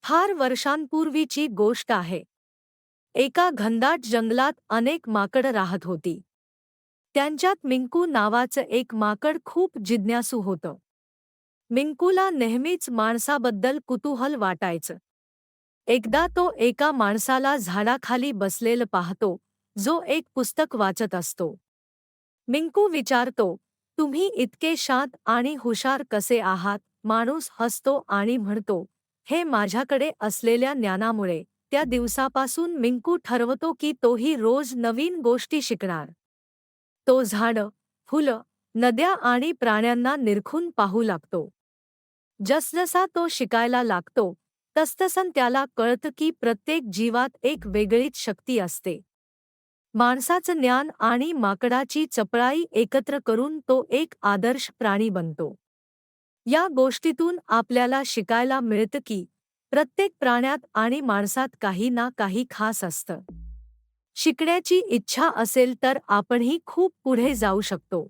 फार वर्षांपूर्वीची गोष्ट आहे. एका घनदाट जंगलात अनेक माकड राहत होती. त्यांच्यात मिंकू नावाचं एक माकड खूप जिज्ञासू होतं. मिंकूला नेहमीच माणसाबद्दल कुतूहल वाटायचं. एकदा तो एका माणसाला झाडाखाली बसलेलं पाहतो, जो एक पुस्तक वाचत असतो. मिंकू विचारतो, तुम्ही इतके शांत आणि हुशार कसे आहात? माणूस हसतो आणि म्हणतो, हे माझ्याकडे असलेल्या ज्ञानामुळे. त्या दिवसापासून मिंकू ठरवतो की तोही रोज नवीन गोष्टी शिकणार. तो झाडं, फुलं, नद्या आणि प्राण्यांना निरखून पाहू लागतो. जसजसा तो शिकायला लागतो, तसतसं त्याला कळतं की प्रत्येक जीवात एक वेगळीच शक्ती असते. माणसाचं ज्ञान आणि माकडाची चपळाई एकत्र करून तो एक आदर्श प्राणी बनतो. या गोष्टीतून आपल्याला शिकायला मिळतं की प्रत्येक प्राण्यात आणि माणसात काही ना काही खास असतं. शिकण्याची इच्छा असेल तर आपणही खूप पुढे जाऊ शकतो.